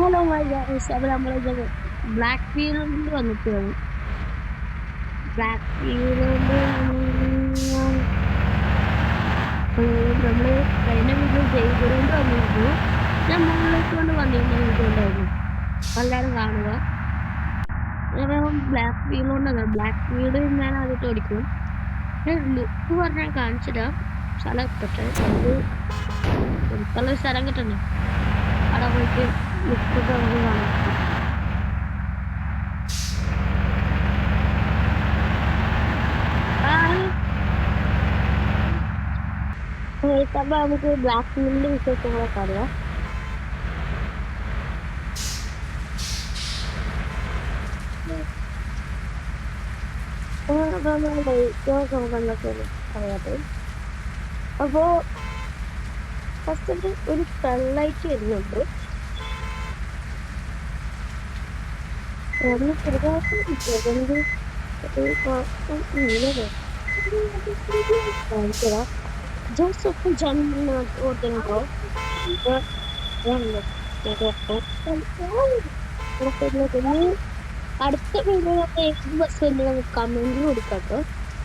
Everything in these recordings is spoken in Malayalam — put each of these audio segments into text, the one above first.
ഹലോ മൈ ഗൈസ്, അപ്പോൾ നമ്മളിത് ബ്ലാക്ക് ഫീൽഡിൽ വന്നിട്ടാണ്. ബ്ലാക്ക് ഫീൽഡ് നമ്മൾ കഴിഞ്ഞ വീട്ടിൽ ചെയ്തുകൊണ്ട് വന്നിരുന്നു. ഞാൻ മുകളിലേക്ക് കൊണ്ട് വന്നിട്ടുണ്ടായിരുന്നു. എല്ലാവരും കാണുക. ബ്ലാക്ക് ഫീൽഡ് കൊണ്ടല്ല, ബ്ലാക്ക് ഫീൽഡ് ഞാൻ ആദ്യമായിട്ട് ഓടിക്കും. ലുക്ക് പറഞ്ഞാൽ കാണിച്ചിടാം. സ്ഥലം കിട്ടട്ടെ, അത് ഒരുക്കുള്ള സ്ഥലം കിട്ടണ്ടേ. അവിടെ പോയിട്ട് ലുക്കൊക്കെ നമുക്ക് കാണാം. അപ്പൊ നമുക്ക് ബ്ലാക്ക് ഫീൽഡിന്റെ വിശേഷങ്ങളൊക്കെ അറിയാം. അറിയാത്തത് അപ്പോ ഫസ്റ്റ് ഒരു സൺലൈറ്റ് വരുന്നുണ്ട്. ജോസഫ് ഓർക്കുന്നുണ്ടോ? അടുത്ത വീഡിയോ ഏത് ബസ് നമുക്ക് കമന്റ് കൊടുക്കാട്ടോ.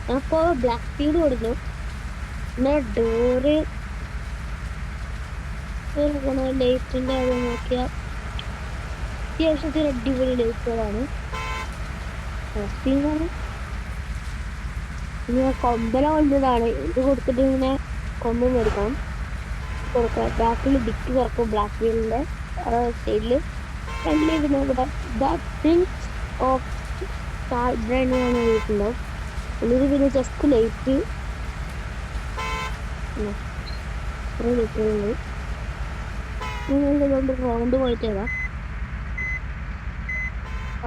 ഞാനിപ്പോ ബ്ലാക്ക് ഫീൽഡ് കൊടുക്കുന്നു. പിന്നെ ഡോറ് ലൈറ്റിന്റെ കാര്യം നോക്കിയാൽ അത്യാവശ്യത്തിന് അടിപൊളി ലൈറ്റുകളാണ്. ഇങ്ങനെ കൊമ്പന കൊണ്ടതാണ്. ഇത് കൊടുത്തിട്ട് ഇങ്ങനെ കൊമ്പ് മേടിക്കണം. കൊടുക്കാം. ബാക്കിൽ ഡിക്ക് തുറക്കും. ബ്ലാക്ക് വീലിന്റെ സൈഡില് ഫ്രണ്ടിലിരുന്ന് ഇവിടെ ഓഫ് എഴുതിയിട്ടുണ്ടോ. ഉള്ളിൽ പിന്നെ ജസ്റ്റ് ലൈറ്റ് കൊണ്ട് റൗണ്ട് പോയിട്ട് ഏതാ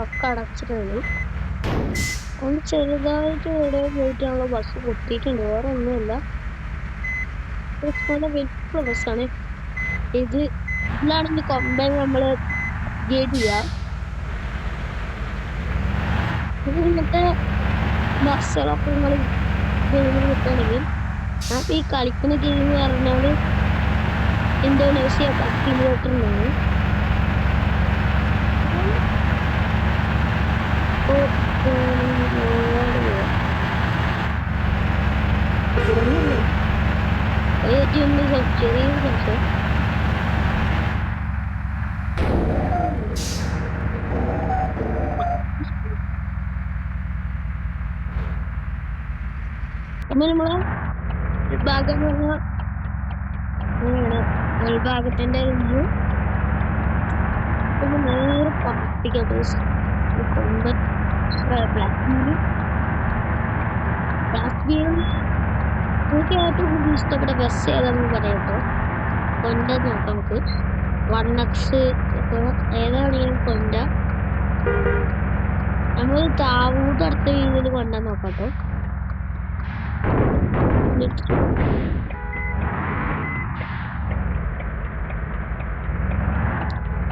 ഒക്കെ അടച്ചിട്ടുണ്ട്. ഒന്ന് ചെറുതായിട്ട് ഇവിടെ പോയിട്ടാണല്ലോ ബസ് പൊട്ടിയിട്ടുണ്ട്. വേറെ ഒന്നുമില്ല. വലിയ ബസ്സാണ് ഇത്. ഇതിലാണെങ്കിൽ കൊമ്പൻ നമ്മള് ഗേറ്റ് ചെയ്യാം. ഇത് ഇന്നത്തെ ബസ്സുകളൊക്കെ നിങ്ങൾ ഗെയിമിൽ കിട്ടുകയാണെങ്കിൽ ഞാൻ ഈ കളിക്കുന്ന ഗെയിം പറഞ്ഞാല് ഇന്തോനേഷ്യ 10 കിലോമീറ്റർ ഉണ്ടാണ്. ചെറിയ സംശയം. അപ്പൊ നമ്മളെ ഭാഗം ഭാഗത്തിന്റെ നേരെ പൊറപ്പിക്കട്ടെ. എനിക്ക് ഏറ്റവും കൂടുതൽ ഇഷ്ടപ്പെട്ട ബസ് ഏതാണെന്ന് പറയാട്ടോ. കൊണ്ട നോക്കാം നമുക്ക്. 1X ഏതാണെങ്കിലും കൊണ്ട. നമ്മൾ താവൂട്ട് അടുത്ത രീതിയിൽ കൊണ്ടാ നോക്കാട്ടോ.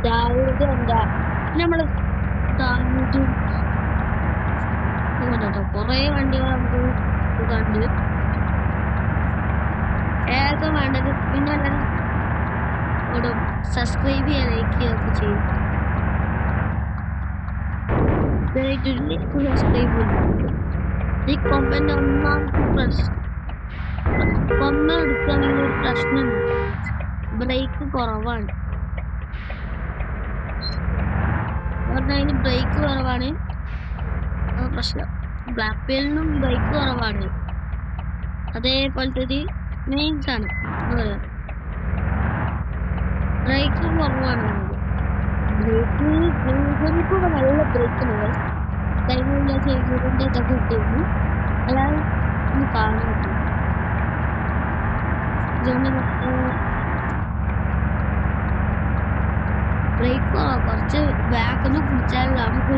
ദാവൂദ് എന്താ നമ്മള് ദാവൂദ് കേട്ടോ. കൊറേ വണ്ടികൾ നമുക്ക് കണ്ട് ഏതൊക്കെ വേണ്ടത്. പിന്നെ എല്ലാവരും സബ്സ്ക്രൈബ് ചെയ്യാൻ ലൈക്ക് ചെയ്യുകയൊക്കെ ചെയ്യും. സബ്സ്ക്രൈബ് ഈ കൊമ്പന്റെ ഒന്നാമത്തെ പ്രശ്നം, കൊമ്പ എടുക്കുകയാണെങ്കിൽ ഒരു പ്രശ്നമുണ്ട്. ബ്രേക്ക് കുറവാണ്. അതിന് ബ്രേക്ക് കുറവാണ് പ്രശ്നം. ബ്ലാക്ക് ഫീൽഡിനും ബ്രേക്ക് കുറവാണ്. അതേപോലത്തെ ഒരു മെയിൻസ് ആണ്. ബ്രേക്ക് കുറവാണ്. ബ്രേക്ക് നല്ല ബ്രേക്ക് ഉണ്ട്. കഴിഞ്ഞ ചെയ്തതിൻ്റെ ഇതൊക്കെ ഇട്ടിരുന്നു. അല്ലാതെ ഒന്ന് കാണാൻ പറ്റും. ബ്രേക്ക് കുറച്ച് ബാക്കൊന്ന് പിടിച്ചാൽ നമുക്ക്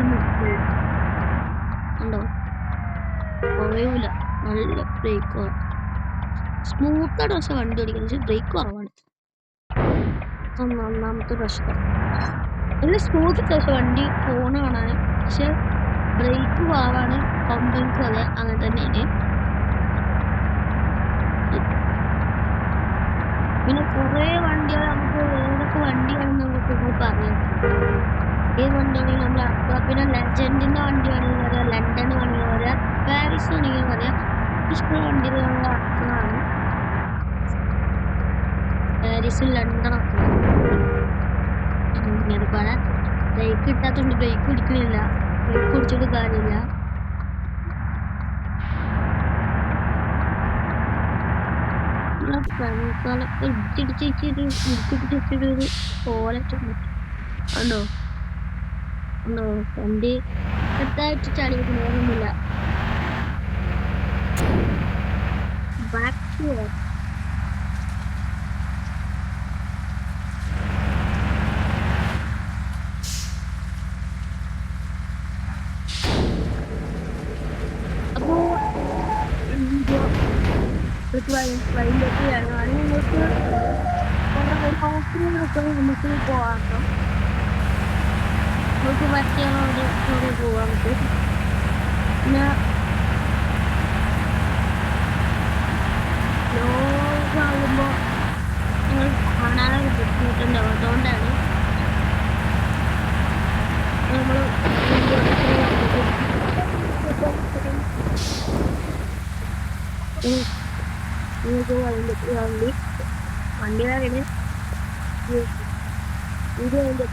ഉണ്ടോ കുറയൂല. നല്ല ബ്രേക്ക് സ്മൂത്താണ്. പക്ഷെ വണ്ടി ഓടിക്കുന്നത് ബ്രേക്ക് കുറവാണ്. ഒന്നാമത്തെ പ്രശ്നം. നല്ല സ്മൂത്ത് പക്ഷെ വണ്ടി ഫോണ് കാണാൻ. പക്ഷെ ബ്രേക്ക് കുറവാണ്. കൊമ്പൻസും അതെ അങ്ങനെ തന്നെയാണ്. പിന്നെ കുറെ വണ്ടികൾ നമുക്ക് ഏതൊക്കെ വണ്ടിയാണെന്ന് നമുക്ക് പറയാം. അർജന്റീന വണ്ടി വേണമെങ്കിൽ പറയാം, ലണ്ടൻ വേണമെങ്കിൽ പറയാം, പാരീസ് വേണമെങ്കിൽ പറയാം. ഇഷ്ടമുള്ള വണ്ടികൾ നമ്മൾ ഇറക്കുന്നതാണ്. പാരീസ് ലണ്ടൻ ഇങ്ങനെ പറയാം. ബ്രേക്ക് കിട്ടാത്തതുകൊണ്ട് ബ്രേക്ക് പിടിക്കണില്ല, ബ്രേക്ക് പിടിച്ചിട്ട് കാര്യമില്ല. ഉണ്ടോ ഉണ്ടോ വണ്ടി ചെറുതായിട്ട് ചളി വേറൊന്നുമില്ല. ബാക്ക് അപ്പോ വൈകിട്ടൊക്കെയാണ് നിങ്ങൾക്ക് ഹൗസിലൊക്കെ നമുക്ക് പോകാം. നമുക്ക് പറ്റിയോടെ പോകാം. നമുക്ക് പിന്നെ ലോകമാകുമ്പോൾ നിങ്ങൾ കാണാനൊരു ബുദ്ധിമുട്ടുണ്ടാവും. അതുകൊണ്ടാണ് നമ്മൾ നിങ്ങൾക്ക് വണ്ടി വേറെ വീഡിയോ അതിൻ്റെ